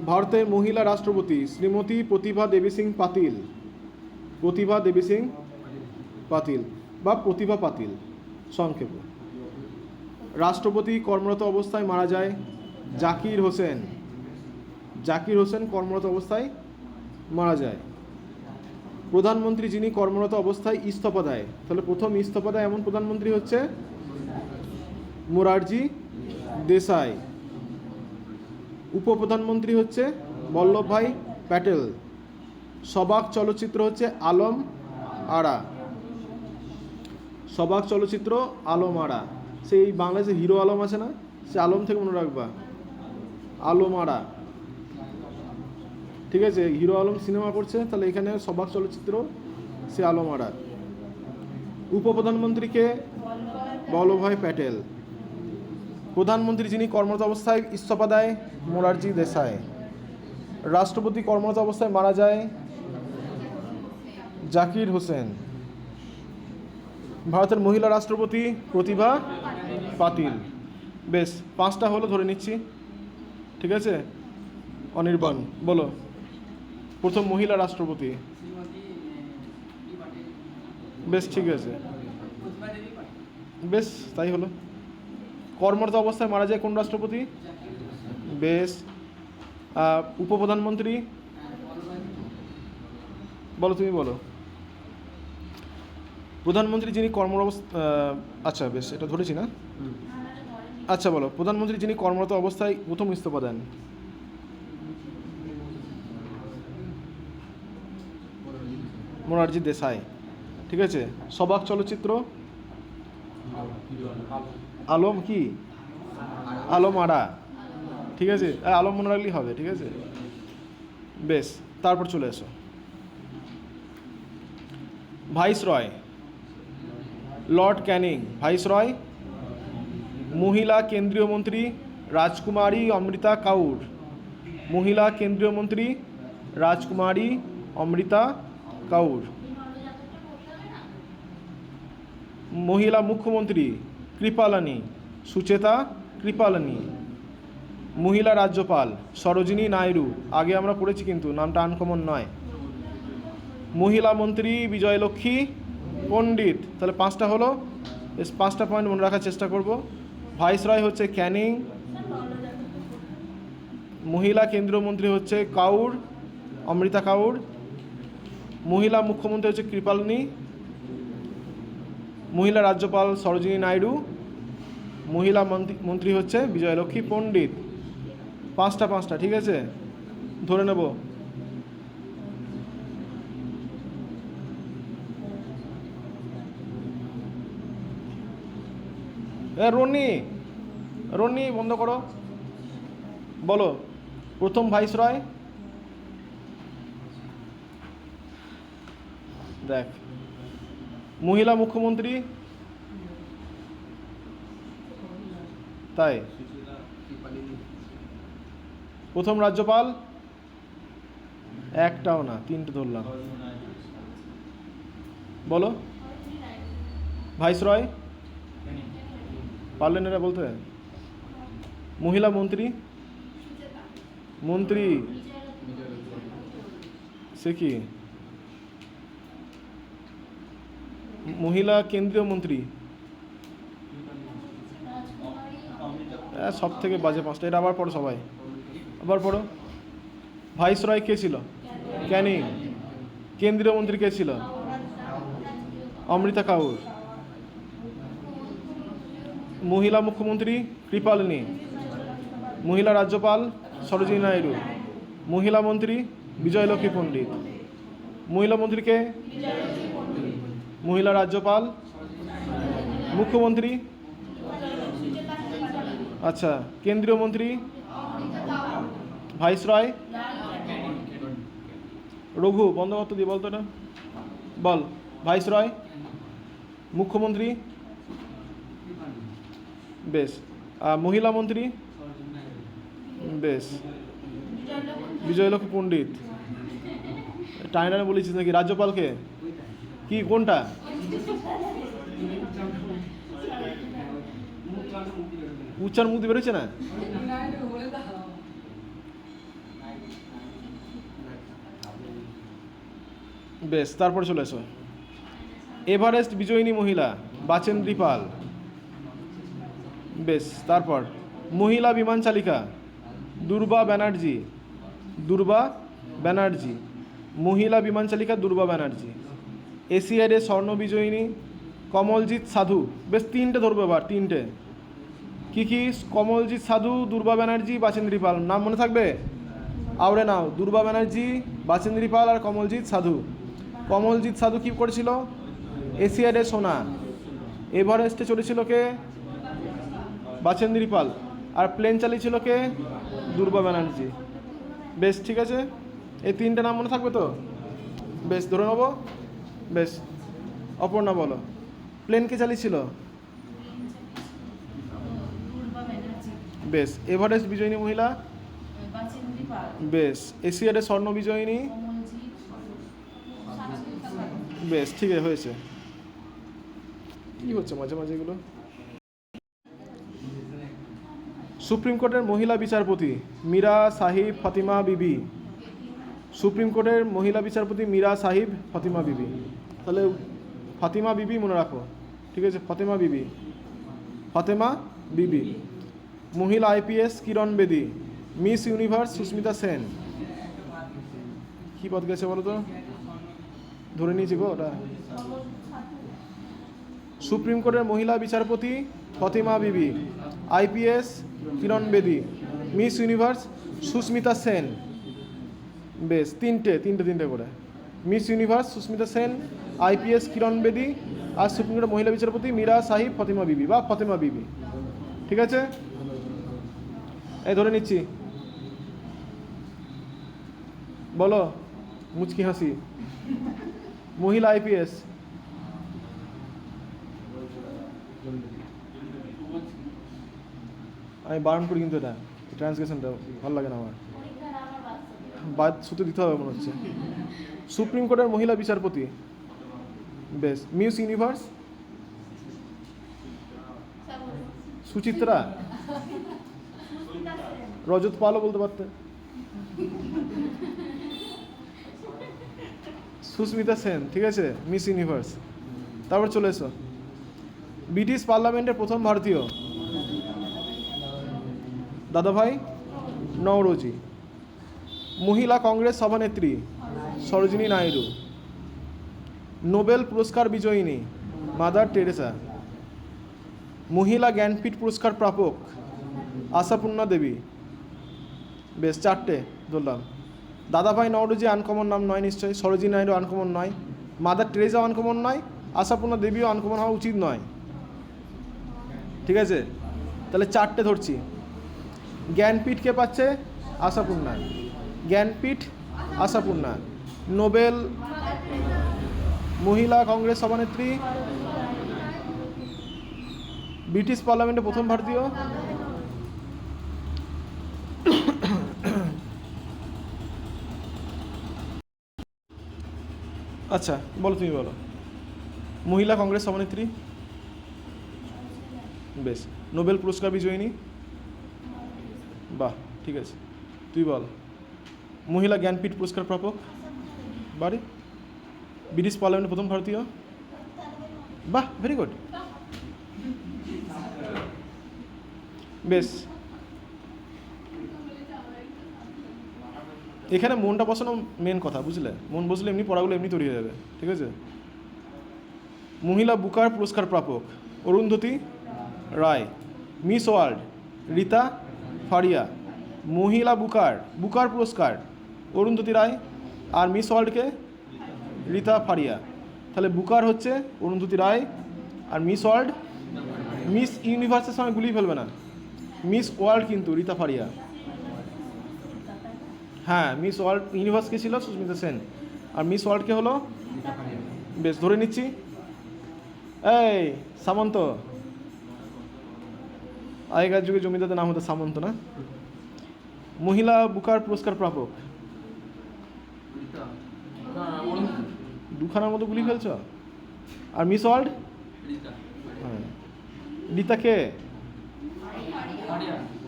ভারতের মহিলা রাষ্ট্রপতি শ্রীমতী প্রতিভা দেবী সিং পাতিল। প্রতিভা দেবী সিং পাতিল বা প্রতিভা পাতিল সংক্ষেপে। রাষ্ট্রপতি কর্মরত অবস্থায় মারা যায় জাকির হোসেন। জাকির হোসেন কর্মরত অবস্থায় মারা যায়। প্রধানমন্ত্রী যিনি কর্মরত অবস্থায় ইস্তফা দেয়, তাহলে প্রথম ইস্তফা দেয় এমন প্রধানমন্ত্রী হচ্ছে মোরারজি দেশাই। উপপ্রধানমন্ত্রী হচ্ছে বল্লভভাই প্যাটেল। সবাক চলচ্চিত্র হচ্ছে আলম আরা। সবাক চলচ্চিত্র আলম আরা। সেই বাংলাদেশে হিরো আলম আছে না, সে আলম থেকে মনে রাখবা, আলম আরা। ঠিক আছে, হিরো আলম সিনেমা করছে, তাহলে এখানে সবাক চলচ্চিত্র সে আলম আরা। উপপ্রধানমন্ত্রীকে বল্লভভাই প্যাটেল। প্রধানমন্ত্রী যিনি কর্মরত অবস্থায় ইস্তফা দেয় মোরারজি দেশাই। রাষ্ট্রপতি কর্মরত অবস্থায় মারা যায় জাকির হোসেন। ভারতের মহিলা রাষ্ট্রপতি প্রতিভা পাতিল। বেশ, 5টা হলো, ধরে নিচ্ছি। ঠিক আছে, অনির্বাণ বলো প্রথম মহিলা রাষ্ট্রপতি। বেশ, ঠিক আছে, বেশ তাই হলো। কর্মরত অবস্থায় মারা যায় কোন রাষ্ট্রপতি? বেশ। উপপ্রধানমন্ত্রী বলো, তুমি বলো। প্রধানমন্ত্রী যিনি আচ্ছা বেশ, এটা ধরেছি না। আচ্ছা বলো, প্রধানমন্ত্রী যিনি কর্মরত অবস্থায় প্রথম ইস্তফা দেন। মোরারজি দেশাই। ঠিক আছে। সবাক চলচ্চিত্র আলম কি, আলম আরা। ঠিক আছে, আলম মনে রাখলেই হবে। ঠিক আছে, বেশ। তারপর চলে এসো ভাইসরয়, লর্ড ক্যানিং ভাইসরয়। মহিলা কেন্দ্রীয় মন্ত্রী রাজকুমারী অমৃতা কাউর। মহিলা কেন্দ্রীয় মন্ত্রী রাজকুমারী অমৃতা কাউর। মহিলা মুখ্যমন্ত্রী কৃপালানি সুচেতা কৃপালানি। মহিলা রাজ্যপাল সরোজিনী নাইডু। আগে আমরা পড়েছি কিন্তু নামটা আনকমন নয়। মহিলা মন্ত্রী বিজয়লক্ষ্মী পণ্ডিত। তাহলে 5টা হলো, বেশ 5টা পয়েন্ট মনে রাখার চেষ্টা করব। ভাইসরয় হচ্ছে ক্যানিং। মহিলা কেন্দ্রীয় মন্ত্রী হচ্ছে কাউর, অমৃতা কাউর। মহিলা মুখ্যমন্ত্রী হচ্ছে কৃপালিনী। মহিলা রাজ্যপাল সরোজিনী নাইডু। মহিলা মন্ত্রী হচ্ছে বিজয়লক্ষ্মী পণ্ডিত। 5টা, ঠিক আছে, ধরে নেব। রনি বন্ধ করো। বলো প্রথম ভাইসরয়। দেখ, মহিলা মুখ্যমন্ত্রী, তাই প্রথম রাজ্যপাল, একটাও না, 3টে ধরলাম। বলো ভাইসরয়, পারলেন এরা বলতে? মহিলা মন্ত্রী সে কি? মহিলা কেন্দ্রীয় মন্ত্রী সব থেকে বাজে 5টা। এটা আবার পড়ো সবাই, আবার পড়ো। ভাইসরয় কে ছিল? ক্যানিং। কেন্দ্রীয় মন্ত্রী কে ছিল? অমৃতা কাউর। মহিলা মুখ্যমন্ত্রী কৃপালিনী। মহিলা রাজ্যপাল সরোজিনী নাইডু। মহিলা মন্ত্রী বিজয়লক্ষ্মী পণ্ডিত। মহিলা মন্ত্রীকে মহিলা রাজ্যপাল। মুখ্যমন্ত্রী, আচ্ছা, কেন্দ্রীয় মন্ত্রী ভাইসরয়। রঘু বন্দ্যোপাধ্যায় দিয়ে বলতো না, বল। ভাইসরয়, মুখ্যমন্ত্রী, বেশ। মহিলা মন্ত্রী, বেশ। বিজয়লক্ষ্মী পণ্ডিত। টাইনারে বলেছিস নাকি? রাজ্যপালকে কি, কোনটা? উচ্চার মুক্তি বেরোচ্ছে না। বেশ, তারপরে চলে এসো। এভারেস্ট বিজয়িনী মহিলা বাচেন্দ্রী পাল। বেশ, তারপর মহিলা বিমান চালিকা দুর্বা ব্যানার্জি। দুর্বা ব্যানার্জি, মহিলা বিমান চালিকা দুর্বা ব্যানার্জি। এশিয়াডে স্বর্ণ বিজয়িনী কমলজিৎ সাধু। বেশ, তিনটে ধরবো এবার, তিনটে। কি কি? কমলজিৎ সাধু, দুর্বা ব্যানার্জি, বাচেন্দ্রী পাল। নাম মনে থাকবে? আওড়ে নাও, দুর্বা ব্যানার্জি, বাচেন্দ্রী পাল আর কমলজিৎ সাধু। কমলজিৎ সাধু কী করেছিল? এশিয়াডে সোনা। এভারেস্টে চলেছিল কে? বাচেন্দ্রী পাল। আর প্লেন চালিয়েছিল কে? দুর্বা ব্যানার্জি। বেশ, ঠিক আছে, এই তিনটে নাম মনে থাকবে তো? বেশ, ধরে নেবো। বেশ, অপর্ণা বলো, প্লেন কে চালিয়েছিল? বেশ, এভারেস্ট বিজয়িনী মহিলা? বেশ, এশিয়াডে স্বর্ণ বিজয়িনী? বেশ, ঠিক আছে, হয়েছে। কি হচ্ছে মাঝে মাঝে এগুলো? সুপ্রিম কোর্টের মহিলা বিচারপতি মীরা সাহিব ফাতিমা বিবি। সুপ্রিম কোর্টের মহিলা বিচারপতি মীরা সাহিব ফাতিমা বিবি। তাহলে ফাতিমা বিবি মনে রাখো, ঠিক আছে? ফাতেমা বিবি, ফাতেমা বিবি। মহিলা IPS Kiran Bedi. Miss universe Sushmita Sen. কী পদ গেছে বলো তো? ধরে নিয়েছি গো ওটা। সুপ্রিম কোর্টের মহিলা বিচারপতি ফাতেমা বিবি, IPS Kiran Bedi, miss universe Sushmita Sen. বেশ, তিনটে করে। Miss universe Sushmita Sen, IPS Kiran Bedi, আর সুপ্রিম কোর্টের মহিলা বিচারপতি মীরা সাহিব ফাতেমা বিবি বা ফাতেমা বিবি। ঠিক আছে, এই ধরে নিচ্ছি। বলো, মুচকি হাসি। মহিলা আইপিএস? আমি বারণ করি কিন্তু, এটা ট্রান্সলেশনটা ভালো লাগে না আমার, বাদ সূত্র দিতে হবে মনে হচ্ছে। সুপ্রিম কোর্টের মহিলা বিচারপতি। বেশ, মিস ইউনিভার্স সুচিত্রা। রজত পালও বলতে পারতে। সুস্মিতা সেন, ঠিক আছে, মিস ইউনিভার্স। তারপর চলে এসো। ব্রিটিশ পার্লামেন্টের প্রথম ভারতীয় দাদাভাই নওরোজি। মহিলা কংগ্রেস সভানেত্রী সরোজিনী নাইডু। নোবেল পুরস্কার বিজয়িনী মাদার টেরেসা। মহিলা জ্ঞানপীঠ পুরস্কার প্রাপক আশাপূর্ণা দেবী। বেশ, চারটে ধরলাম। দাদাভাই নওরোজি আনকমন নাম নয় নিশ্চয়ই, সরোজিনী নাইডু আনকমন নয়, মাদার টেরেসাও আনকমন নয়, আশাপূর্ণা দেবীও আনকমন হওয়া উচিত নয়। ঠিক আছে, তাহলে চারটে ধরছি। জ্ঞানপীঠ কে পাচ্ছে? আশাপূর্ণা। জ্ঞানপীঠ আশাপূর্ণা। নোবেল মহিলা কংগ্রেস সভানেত্রী, ব্রিটিশ পার্লামেন্টে প্রথম ভারতীয় আচ্ছা বলো, তুমি বলো। মহিলা কংগ্রেস সভানেত্রী? বেশ, নোবেল পুরস্কার বিজয়িনী? বাহ, ঠিক আছে, তুই বল। মহিলা জ্ঞানপীঠ পুরস্কার প্রাপক? বাড়ি ব্রিটিশ পার্লামেন্টের প্রথম ভারতীয়? বাহ, ভেরি গুড। বেশ, এখানে মনটা বসানো মেন কথা, বুঝলে? মন বসলে এমনি পড়াগুলো এমনি তৈরি হয়ে যাবে। ঠিক আছে। মহিলা বুকার পুরস্কার প্রাপক অরুন্ধতী রায়। Miss world Reita Faria. মহিলা বুকার পুরস্কার অরুন্ধতী রায়, আর মিস ওয়ার্ল্ডকে রীতা ফারিয়া। তাহলে বুকার হচ্ছে অরুন্ধতী রায়, আর মিস ওয়ার্ল্ড, মিস ইউনিভার্সের সঙ্গে গুলিয়ে ফেলবে না, মিস ওয়ার্ল্ড কিন্তু রীতা ফারিয়া। হ্যাঁ, মিস ওয়ার্ল্ড ইউনিভার্সকে ছিল সুস্মিতা সেন, আর মিস ওয়ার্ল্ডকে হলো, বেশ ধরে নিচ্ছি। এই সামন্ত, আগেকার যুগে জমিদারদের নাম হতো সামন্ত না? মহিলা বুকার পুরস্কার প্রাপক দুখানার মতো গুলি ফেলছ। আর মিস ওয়ার্ল্ড? হ্যাঁ, রীতা কে?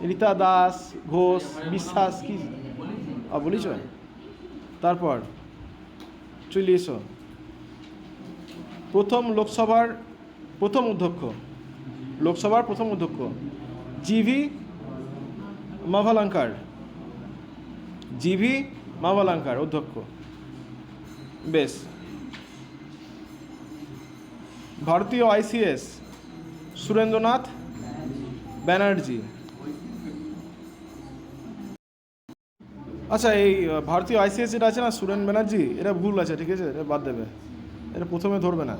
রীতা দাস, ঘোষ, বিশ্বাস কি বলিস? তারপর চলে এসো। প্রথম লোকসভার প্রথম অধ্যক্ষ, লোকসভার প্রথম অধ্যক্ষ জিভি মাভালাঙ্কার, জিভি মাভালাঙ্কার অধ্যক্ষ। বেশ। ভারতীয় আইসিএস সুরেন্দ্রনাথ ব্যানার্জি। আচ্ছা, এই ভারতীয় আইসিএস যেটা আছে না, সুরেন ব্যানার্জি, এটা ভুল আছে, ঠিক আছে, এটা বাদ দেবে, এটা প্রথমে ধরবে না,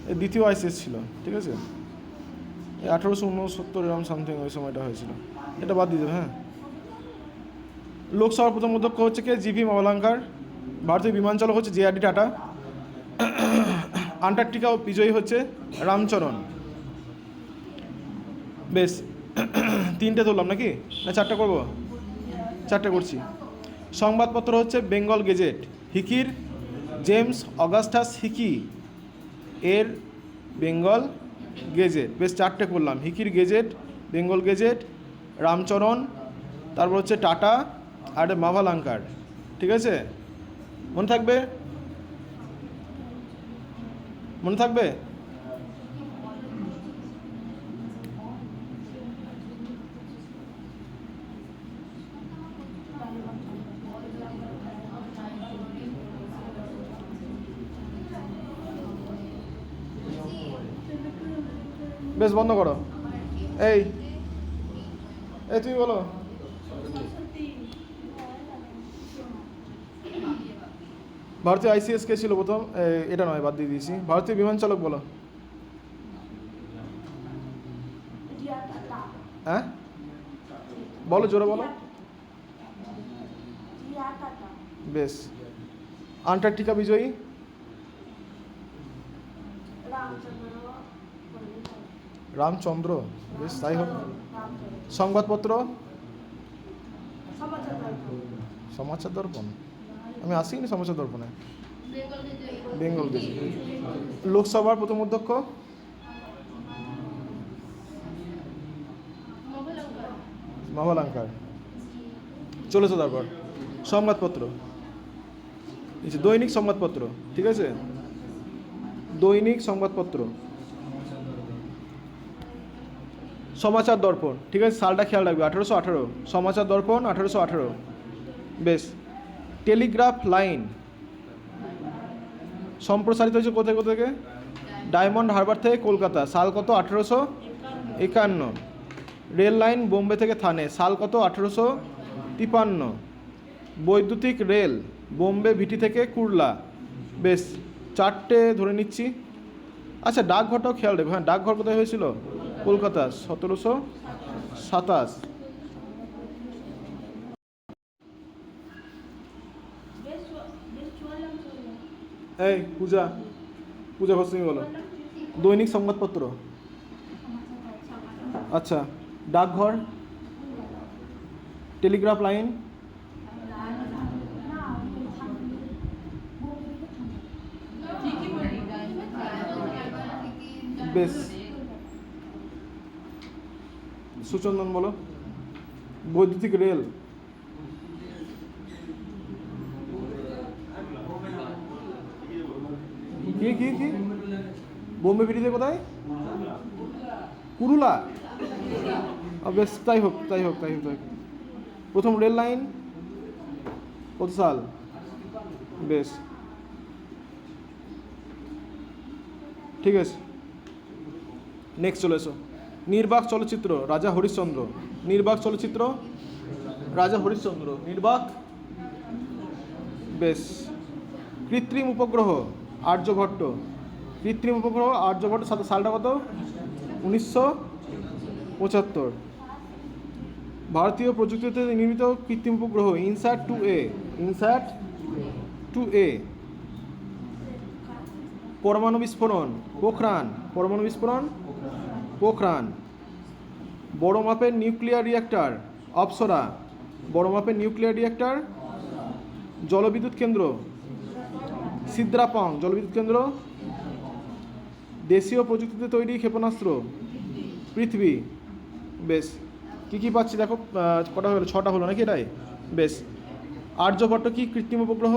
এই দ্বিতীয় আইসিএস ছিল, ঠিক আছে, এই 1869 এরকম সামথিং ওই সময়টা হয়েছিল, এটা বাদ দিয়ে দেবে। হ্যাঁ, লোকসভার প্রথম অধ্যক্ষ হচ্ছে কে? জিভি মাভালাঙ্কার। ভারতীয় বিমান চালক হচ্ছে জেআরডি টাটা। আন্টার্কটিকা বিজয়ী হচ্ছে রামচরণ। বেশ, 3টে ধরলাম নাকি, না 4টে করবো? 4টে করছি। সংবাদপত্র হচ্ছে বেঙ্গল গেজেট। হিকির জেমস অগাস্টাস হিকি এর বেঙ্গল গেজেট। বেশ, 4টে করলাম। হিকির গেজেট, বেঙ্গল গেজেট, রামচরণ, তারপর হচ্ছে টাটা আর মাভালাঙ্কার। ঠিক আছে, মনে থাকবে? মনে থাকবে? বেশ, বন্ধ করো। এই এই তুমি বলো। ভারতীয় আইসিএস কে ছিল প্রথম? এটা নয়, বাদ দিয়ে দিয়েছি। ভারতীয় বিমান চালক বলো। হ্যাঁ, বলো, জোরে বলো। বেশ। আন্টার্কটিকা বিজয়ী? রামচন্দ্র। বেশ, তাই হোক। সংবাদপত্র? সমাচার দর্পণ। আমি আসিনি সমাচার দর্পণে। বেঙ্গল গেজেট। লোকসভার প্রথম অধ্যক্ষ? মাভালাঙ্কার। চলেছো তারপর সংবাদপত্র, দৈনিক সংবাদপত্র। ঠিক আছে, দৈনিক সংবাদপত্র। সমাচার দর্পণ। ঠিক আছে, সালটা খেয়াল রাখবে, 1818। সমাচার দর্পণ 1818। বেশ। টেলিগ্রাফ লাইন সম্প্রসারিত হয়েছে কোথায় থেকে? ডায়মন্ড হারবার থেকে কলকাতা। সাল কত? 1851। রেল লাইন বোম্বে থেকে থানে। সাল কত? 1853। বৈদ্যুতিক রেল বোম্বে ভিটি থেকে কুর্লা। বেশ, 4টে ধরে নিচ্ছি। আচ্ছা, ডাকঘরটাও খেয়াল রাখবে। হ্যাঁ, ডাকঘর কোথায় হয়েছিল? কলকাতা, 1727। এই পূজা, পূজা ঘোষাল বলো। দৈনিক সংবাদপত্র। আচ্ছা, ডাকঘর, টেলিগ্রাফ লাইন, বেশ। সুচন্দন বলো। বৈদ্যুতিক রেল, কি কি কি বোম্বে ভিটিতে কোথায়? কুরুলা। বেশ, তাই হোক, তাই হোক, তাই হোক, তাই হোক। প্রথম রেল লাইন কত সাল? বেশ, ঠিক আছে। নেক্সট চলে এসো। নির্বাক চলচ্চিত্র রাজা হরিশ্চন্দ্র। নির্বাক চলচ্চিত্র রাজা হরিশ্চন্দ্র। নির্বাক। বেশ। কৃত্রিম উপগ্রহ আর্যভট্ট। কৃত্রিম উপগ্রহ আর্যভট্ট। সালটা কত? 1975। ভারতীয় প্রযুক্তিতে নির্মিত কৃত্রিম উপগ্রহ ইনস্যাট 2A। INSAT 2A। পরমাণু বিস্ফোরণ পোখরান। পরমাণু বিস্ফোরণ পোখরান। বড় মাপের নিউক্লিয়ার রিঅ্যাক্টর অপ্সরা। বড় মাপের নিউক্লিয়ার রিঅ্যাক্টর। জলবিদ্যুৎ কেন্দ্র সিদ্রাপং। জলবিদ্যুৎ কেন্দ্র। দেশীয় প্রযুক্তিতে তৈরি ক্ষেপণাস্ত্র পৃথিবী। বেশ, কী কী পাচ্ছি দেখো, কটা হলো? 6টা হলো নাকি? এটাই। বেশ। আর্যভট্ট কি কৃত্রিম উপগ্রহ?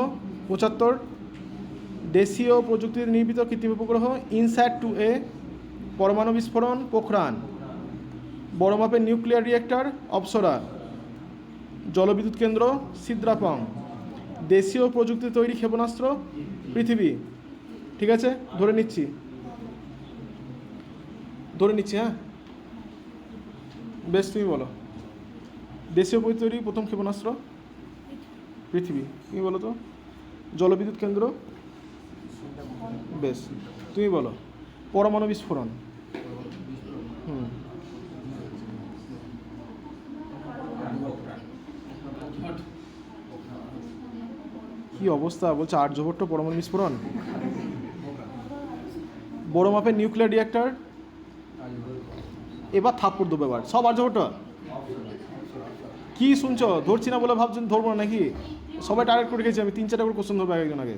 75। দেশীয় প্রযুক্তিতে নির্মিত কৃত্রিম উপগ্রহ INSAT-2A, পরমাণু বিস্ফোরণ পোখরান, বড় মাপের নিউক্লিয়ার রিয়েক্টর অপ্সরা, জলবিদ্যুৎ কেন্দ্র সিদ্রাপং, দেশীয় প্রযুক্তি তৈরি ক্ষেপণাস্ত্র পৃথিবী। ঠিক আছে, ধরে নিচ্ছি হ্যাঁ। বেশ, তুমি বলো। দেশীয় প্রযুক্তি তৈরি প্রথম ক্ষেপণাস্ত্র পৃথিবী, তুমি বলো তো। জলবিদ্যুৎ কেন্দ্র, বেশ, তুমি বলো। পরমাণু বিস্ফোরণ, কি অবস্থা বলছে, আর্যভট্ট পরমাণু বিস্ফোরণ। বড় মাপের নিউক্লিয়ার রিয়েক্টর, এবার থাপ্পড় দেবো, এবার সব আর্যভট্ট। কি শুনছো, ধরছি না বলে ভাবছেন ধরবো না নাকি? সবাই টার্গেট করে গেছি আমি, 3-4টা করে কোশ্চেন ধরবো একজন আগে,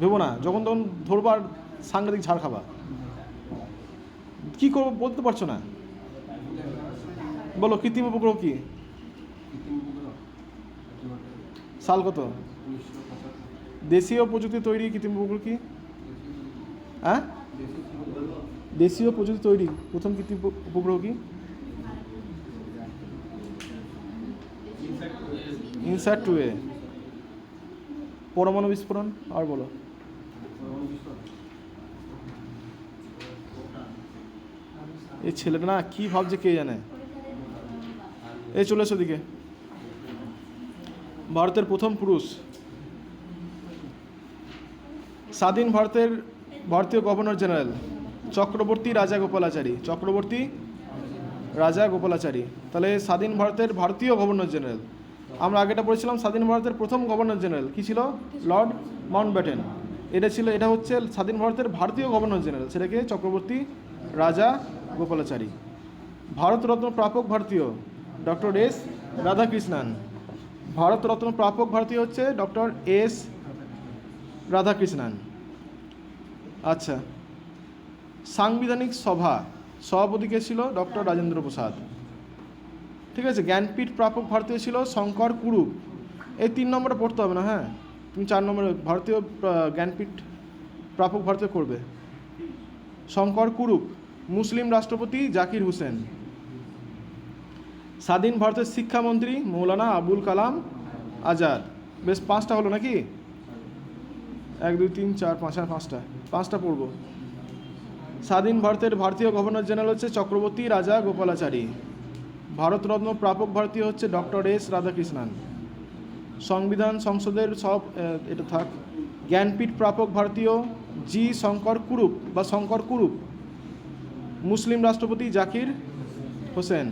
ভেবো না যখন তখন ধরবো আর সাংঘাতিক ঝাড় খাবা। কি করবো বলতে পারছো না, বলো। কৃত্রিম উপগ্রহ কি, সাল কত? দেশীয় প্রযুক্তি তৈরি কৃত্রিম উপগ্রহ কি? হ্যাঁ, দেশীয় প্রযুক্তি তৈরি প্রথম কৃত্রিম উপগ্রহ কি? INSAT-2A, পরমাণু বিস্ফোরণ। আর বলো। এই ছেলেটা না কি ভাবছে কে জানে। এই চলে এসো দিকে। ভারতের প্রথম পুরুষ, স্বাধীন ভারতীয় গভর্নর জেনারেল চক্রবর্তী রাজা গোপালাচারী। চক্রবর্তী রাজা গোপালাচারী, তাহলে স্বাধীন ভারতের ভারতীয় গভর্নর জেনারেল। আমরা আগেটা পড়েছিলাম স্বাধীন ভারতের প্রথম গভর্নর জেনারেল কি ছিল? Lord Mountbatten. এটা হচ্ছে স্বাধীন ভারতের ভারতীয় গভর্নর জেনারেল, সেটাকে চক্রবর্তী রাজা গোপালাচারী। ভারতরত্ন প্রাপক ভারতীয় ডক্টর এস রাধাকৃষ্ণান। ভারতরত্ন প্রাপক ভারতীয় হচ্ছে ডক্টর এস রাধাকৃষ্ণান। আচ্ছা, সাংবিধানিক সভা সভাপতি কে ছিল? ডক্টর রাজেন্দ্র প্রসাদ। ঠিক আছে, জ্ঞানপীঠ প্রাপক ভারতীয় ছিল শঙ্কর কুরুপ। এই 3 নম্বরে পড়তে হবে না, হ্যাঁ তুমি 4 নম্বরে ভারতীয় জ্ঞানপীঠ প্রাপক ভারতীয় করবে। শঙ্কর কুরুপ। মুসলিম রাষ্ট্রপতি জাকির হোসেন। স্বাধীন ভারতের শিক্ষামন্ত্রী মৌলানা আবুল কালাম আজাদ। বেশ, 5টা হলো নাকি? 1 2 3 4 5, আর 5টা পড়ব। স্বাধীন ভারতের ভারতীয় গভর্নর জেনারেল হচ্ছে চক্রবর্তী রাজা গোপালাচারী। ভারতরত্ন প্রাপক ভারতীয় হচ্ছে ডক্টর এস রাধাকৃষ্ণান। সংবিধান সংসদের সব এটা থাক। জ্ঞানপীঠ প্রাপক ভারতীয় জি শঙ্কর কুরুপ বা শঙ্কর কুরুপ। মুসলিম রাষ্ট্রপতি জাকির হোসেন।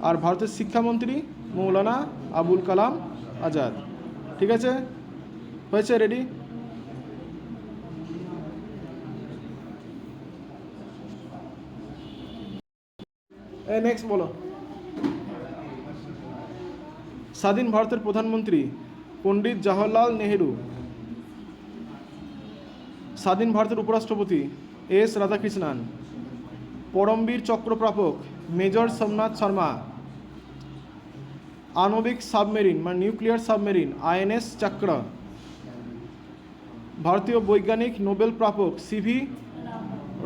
আর ভারতের শিক্ষামন্ত্রী মৌলানা আবুল কালাম আজাদ। ঠিক আছে, হয়েছে, রেডি? নেক্সট বলো। স্বাধীন ভারতের প্রধানমন্ত্রী পণ্ডিত জওহরলাল নেহেরু। স্বাধীন ভারতের উপরাষ্ট্রপতি এস রাধাকৃষ্ণান। পরমবীর চক্র প্রাপক মেজর সোমনাথ শর্মা। আণবিক সাবমেরিন মানে নিউক্লিয়ার সাবমেরিন INS চক্র। ভারতীয় বৈজ্ঞানিক নোবেল প্রাপক CV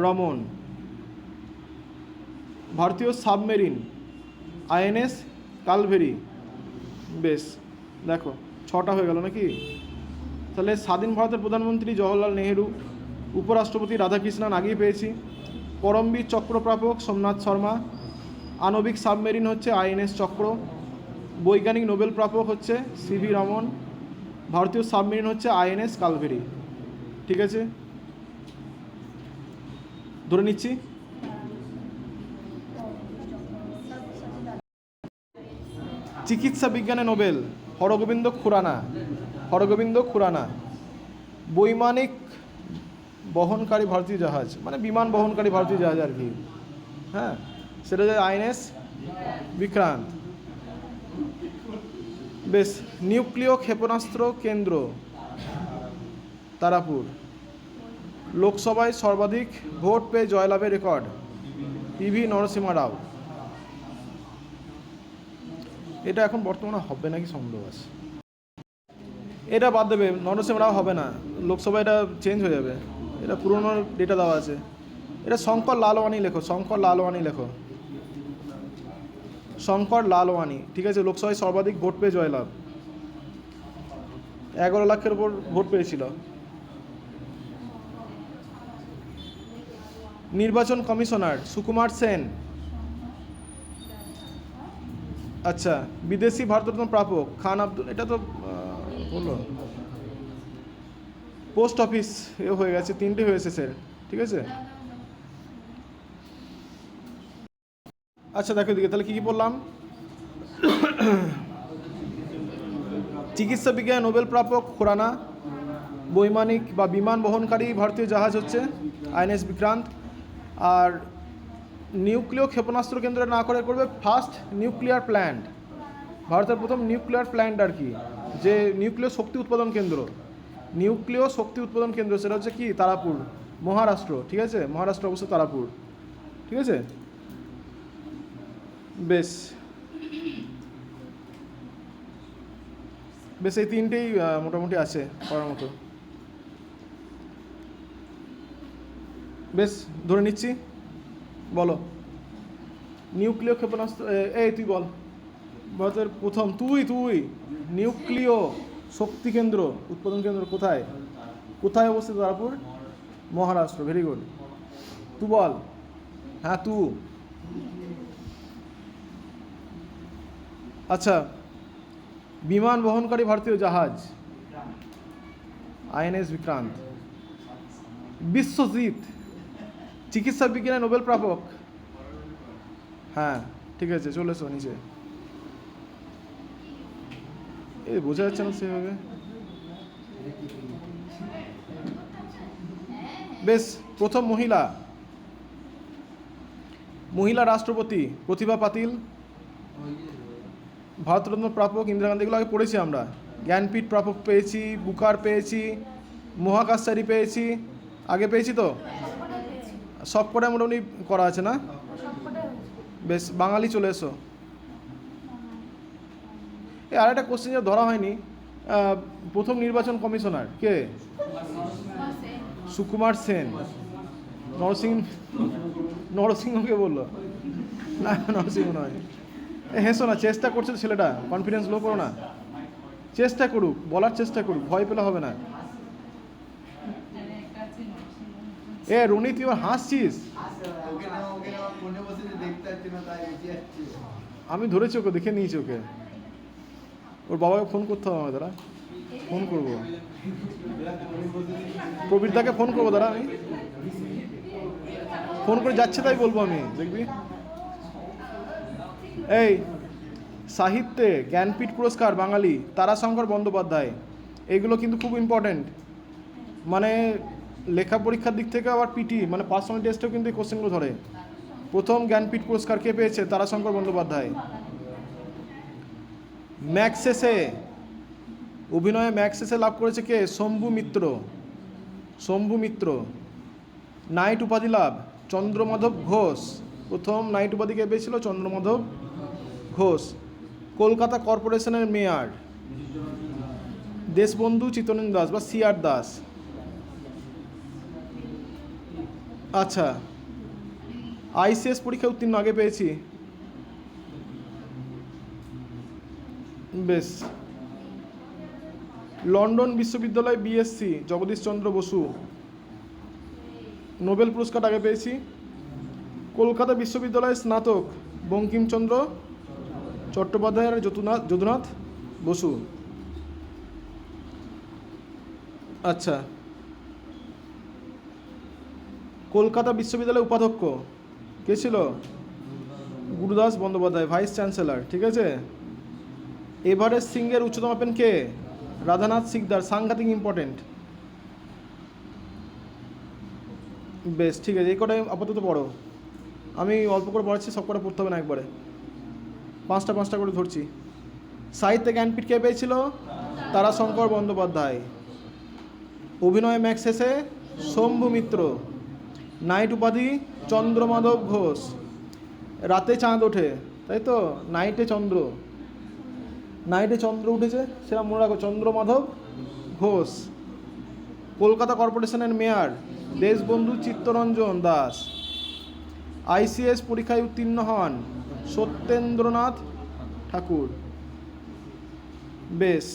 রমন। ভারতীয় সাবমেরিন INS কালভেরি। বেশ, দেখো 6টা হয়ে গেল নাকি? তাহলে স্বাধীন ভারতের প্রধানমন্ত্রী জওহরলাল নেহেরু, উপরাষ্ট্রপতি রাধাকৃষ্ণান আগেই পেয়েছি, পরমবীর চক্র প্রাপক সোমনাথ শর্মা, আণবিক সাবমেরিন হচ্ছে INS চক্র, বৈজ্ঞানিক নোবেল প্রাপক হচ্ছে CV রমন, ভারতীয় সাবমেরিন হচ্ছে INS কালভেরি। ঠিক আছে, ধরে নিচ্ছি। চিকিৎসা বিজ্ঞানে নোবেল হরগোবিন্দ খুরানা। বৈমানিক বহনকারী ভারতীয় জাহাজ মানে বিমান বহনকারী ভারতীয় জাহাজ আর কি, হ্যাঁ, সেটা হচ্ছে INS বিক্রান্ত। বেশ, নিউক্লিয় ক্ষেপণাস্ত্র কেন্দ্র তারাপুর। লোকসভায় সর্বাধিক ভোট পেয়ে জয়লাভের রেকর্ড PV নরসিংহ রাও। এটা এখন বর্তমানে হবে নাকি সন্দেহ আছে। এটা বাদ দেবে, নরসিংহরাও হবে না, লোকসভা এটা চেঞ্জ হয়ে যাবে, এটা পুরনো ডেটা দেওয়া আছে। এটা শঙ্কর লালওয়ানি লেখো, শঙ্কর লালওয়ানি লেখো, শঙ্কর লালওয়ানি, ঠিক আছে। লোকসভায় সর্বাধিক ভোট পেয়ে জয়লাভ, 11 লাখের উপর ভোট পেয়েছিল। নির্বাচন কমিশনার সুকুমার সেন। আচ্ছা, বিদেশি ভারতরত্ন প্রাপক খান আব্দুল, এটা তো বললো। পোস্ট অফিস এ হয়ে গেছে, 3টে হয়েছে স্যার, ঠিক আছে। আচ্ছা দেখো দিকে তাহলে কী কী বললাম। চিকিৎসা বিজ্ঞানে নোবেল প্রাপক খুরানা। বৈমানিক বা বিমান বহনকারী ভারতীয় জাহাজ হচ্ছে আইএনএস বিক্রান্ত। আর নিউক্লিয় ক্ষেপণাস্ত্র কেন্দ্র না করে করবে ফার্স্ট নিউক্লিয়ার প্ল্যান্ট, ভারতের প্রথম নিউক্লিয়ার প্ল্যান্ট আর কি, যে নিউক্লিয় শক্তি উৎপাদন কেন্দ্র, নিউক্লিয় শক্তি উৎপাদন কেন্দ্র সেটা হচ্ছে কি তারাপুর, মহারাষ্ট্র, ঠিক আছে। মহারাষ্ট্র অবশ্য তারাপুর, ঠিক আছে। বেশ বেশ এই 3টেই মোটামুটি আছে করার মতো। বেশ ধরে নিচ্ছি, বলো নিউক্লিয় ক্ষেপণাস্ত্র, এই তুই বল ভারতের প্রথম, তুই নিউক্লিয় শক্তি কেন্দ্র উৎপাদন কেন্দ্র কোথায়, কোথায় অবস্থিত? Tarapur, Maharashtra, very good. তুই বল, হ্যাঁ তুই। আচ্ছা, বিমান বহনকারী ভারতীয় জাহাজ আইএনএস বিক্রান্ত। বিশ্বজিৎ চিকিৎসা বিজ্ঞানে নোবেল প্রাপক, হ্যাঁ ঠিক আছে, চলে এসো নিচে। এই বোঝা যাচ্ছে না সেভাবে। বেশ, প্রথম মহিলা রাষ্ট্রপতি প্রতিভা পাতিল। ভারতরত্ন প্রাপক ইন্দিরা গান্ধী, এগুলো আগে পড়েছি আমরা। জ্ঞানপীঠ প্রাপক পেয়েছি, বুকার পেয়েছি, মহাকাশচারী পেয়েছি, আগে পেয়েছি তো, সব কটাই মোটামুটি করা আছে না। বেশ, বাঙালি চলে এসো। আর একটা কোশ্চেন যা ধরা হয়নি, প্রথম নির্বাচন কমিশনার কে? সুকুমার সেন। নরসিংহকে বললো না, নরসিংহ নয়। হেসো না, চেষ্টা করছে ছেলেটা, কনফিডেন্স লো করো না, চেষ্টা করুক, বলার চেষ্টা করুক, ভয় পেলে হবে না। রনি তুই হাসছিস, আমি ধরেছি ওকে, দেখে নিয়েছি ওকে। ওর বাবাকে ফোন করতে হবে আমার দাঁড়া, ফোন করবো, প্রবীরদাকে ফোন করবো দাঁড়া, আমি ফোন করে যাচ্ছে তাই বলবো আমি, দেখবি। এই সাহিত্যে জ্ঞানপীঠ পুরস্কার বাঙালি তারাশঙ্কর বন্দ্যোপাধ্যায়, এইগুলো কিন্তু খুব ইম্পর্টেন্ট, মানে লেখা পরীক্ষার দিক থেকে আবার পিটি মানে পার্সোনাল টেস্টেও কিন্তু এই কোশ্চেনগুলো ধরে। প্রথম জ্ঞানপীঠ পুরস্কার কে পেয়েছে? তারাশঙ্কর বন্দ্যোপাধ্যায়। ম্যাগসেসে অভিনয়ে ম্যাগসেসে লাভ করেছে কে? শম্ভু মিত্র। নাইট উপাধি লাভ চন্দ্রমাধব ঘোষ, প্রথম নাইট উপাধি কে পেয়েছিল? চন্দ্রমাধব ঘোষ। কলকাতা কর্পোরেশনের মেয়র দেশবন্ধু চিত্তরঞ্জন দাস বা সিআর দাস। আচ্ছা, আইসিএস পরীক্ষা উত্তীর্ণ আগে পেয়েছি। বেশ, লন্ডন বিশ্ববিদ্যালয় বিএসসি জগদীশচন্দ্র বসু, নোবেল পুরস্কার আগে পেয়েছি। কলকাতা বিশ্ববিদ্যালয়ের স্নাতক বঙ্কিমচন্দ্র চট্টোপাধ্যায় আর যদুনাথ বসু। আচ্ছা, কলকাতা বিশ্ববিদ্যালয়ের উপাধ্যক্ষ কে ছিল? গুরুদাস বন্দ্যোপাধ্যায়, ভাইস চ্যান্সেলর, ঠিক আছে। এভারেস্ট শৃঙ্গের উচ্চতম পেন কে? রাধানাথ সিকদার, সাংঘাতিক ইম্পর্টেন্ট। বেশ, ঠিক আছে, এই কটাই আপাতত পড়ো, আমি অল্প করে পড়াচ্ছি, সব কটা পড়তে হবে না একবারে, পাঁচটা করে ধরছি। সাহিত্যে জ্ঞানপীঠ কে পেয়েছিল? তারাশঙ্কর বন্দ্যোপাধ্যায়। অভিনয়ে ম্যাগসেসে শম্ভু মিত্র। নাইট উপাধি চন্দ্রমাধব ঘোষ। রাতে চাঁদ ওঠে, তাই তো, নাইটে চন্দ্র উঠেছে, সেটা মনে রাখো, চন্দ্রমাধব ঘোষ। কলকাতা কর্পোরেশনের মেয়র দেশবন্ধু চিত্তরঞ্জন দাস। আইসিএস পরীক্ষায় উত্তীর্ণ হন সত্যেন্দ্রনাথ ঠাকুর। বেশ,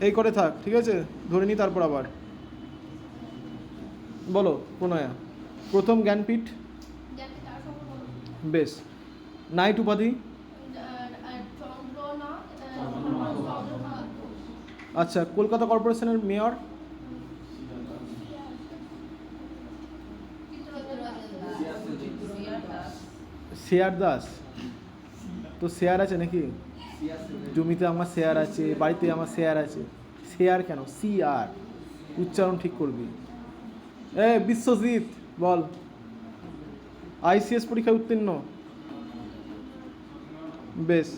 এই করে থাক, ঠিক আছে, ধরে নি তারপর আবার বলো। প্রণয়া প্রথম জ্ঞানপীঠ। বেশ, নাইট উপাধি। আচ্ছা, কলকাতা কর্পোরেশনের মেয়র। শেয়ার দাস। তো শেয়ার আছে নাকি? জমিতে আমার শেয়ার আছে, বাড়িতে আমার শেয়ার আছে। শেয়ার কেন, সিআর উচ্চারণ ঠিক করবি। বিশ্বজিৎ বল। আইসিএস পরীক্ষায় উত্তীর্ণ। বেশ,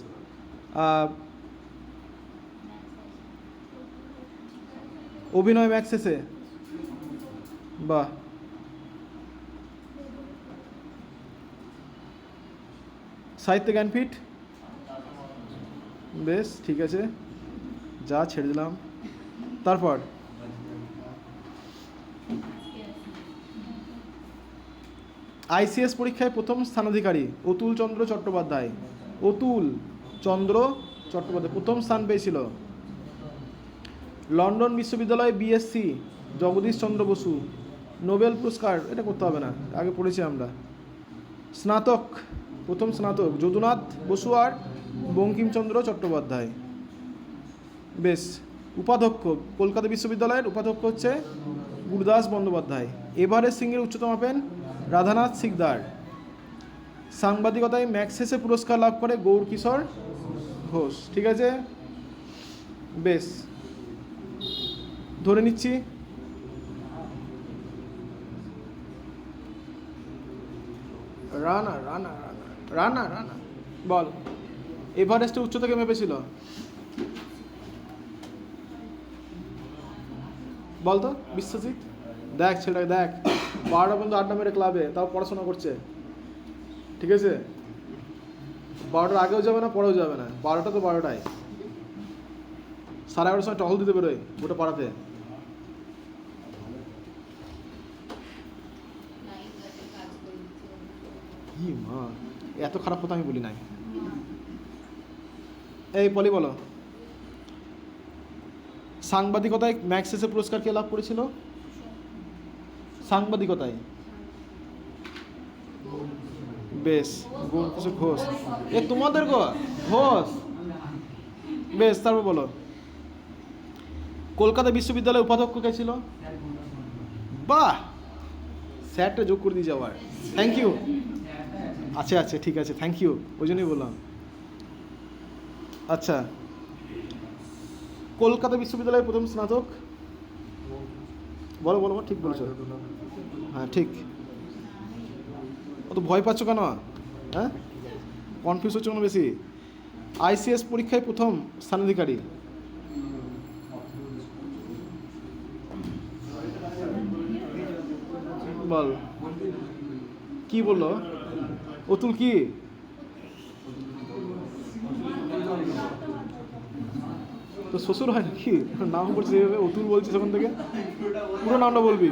অভিনয় ম্যাক্সেসে। বাহ। সাহিত্য জ্ঞানপীঠ। বেশ, ঠিক আছে, যা ছেড়ে দিলাম। তারপর আইসিএস পরীক্ষায় প্রথম স্থানাধিকারী অতুল চন্দ্র চট্টোপাধ্যায়। অতুল চন্দ্র চট্টোপাধ্যায় প্রথম স্থান পেয়েছিল। লন্ডন বিশ্ববিদ্যালয়ে বিএসসি জগদীশ চন্দ্র বসু। নোবেল পুরস্কার, এটা করতে হবে না, আগে পড়েছি আমরা। স্নাতক, প্রথম স্নাতক যদুনাথ বসু আর বঙ্কিমচন্দ্র চট্টোপাধ্যায়। বেশ, উপাধ্যক্ষ কলকাতা বিশ্ববিদ্যালয়ের উপাধ্যক্ষ হচ্ছে গুরুদাস বন্দ্যোপাধ্যায়। এভারেস্ট শৃঙ্গের উচ্চতম পেন রাধানাথ সিকদার। সাংবাদিকতায় ম্যাক্সেসে পুরস্কার লাভ করে গৌরকিশোর ঘোষ। ঠিক আছে, বেশ, ধরে নিচ্ছি। রানা রানা রানা রানা রানা বল। এভারেস্টের উচ্চতা কে মেপেছিল? বল তো বিশ্বজিৎ। দেখ ছেলেটাকে, দেখ 12টা পর্যন্ত আড্ডা মেরে ক্লাবে, তাও পড়াশোনা করছে। ঠিক আছে, 12টার আগেও যাবে না, পরেও যাবে না। 12টা তো 12টায়, 11:30 সময় টহল দিতে বেরোয় গোটা পাড়াতে। কি মা, এত খারাপ কথা আমি বলি নাই। এই পলি বলো, সাংবাদিকতায় ম্যাক্সেসে পুরস্কার কে লাভ করেছিল? সাংবাদিকতায়। বেশ, গৌরকিশোর ঘোষ। তোমাদের ঘোষ। বেশ, তারপর বলো। কলকাতা বিশ্ববিদ্যালয়ের উপাধ্যক্ষ কে ছিল? বাহ, স্যারটা যোগ করে দিয়ে যাওয়ার, থ্যাংক ইউ। আচ্ছা আচ্ছা, ঠিক আছে, থ্যাংক ইউ, ওই জন্যই বললাম। আচ্ছা, কলকাতা বিশ্ববিদ্যালয়ের প্রথম স্নাতক বলো বলো, ঠিক বলছো, হ্যাঁ ঠিক। অত ভয় পাচ্ছ কেন? হ্যাঁ, কনফিউজ হচ্ছে কোনো বেশি? আইসিএস পরীক্ষায় প্রথম স্থানাধিকারী বল। কি বললো? অতুল কি? তো শ্বশুর হয় নাকি? নাম বলছিস এইভাবে, অতুল বলছিস ওখান থেকে, পুরো নামটা বলবি।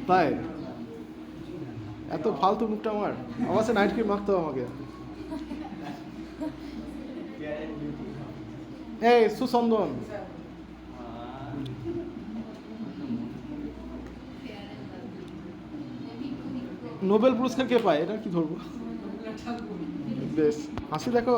তাই এত ফালতু মুখটা আমার? আমার সে নাইট ক্রিম মাখতে হবে আমাকে। এই সুসন্দন, নোবেল পুরস্কার কে পায়? এটা কি ধরবো? বেশ, হাসি দেখো।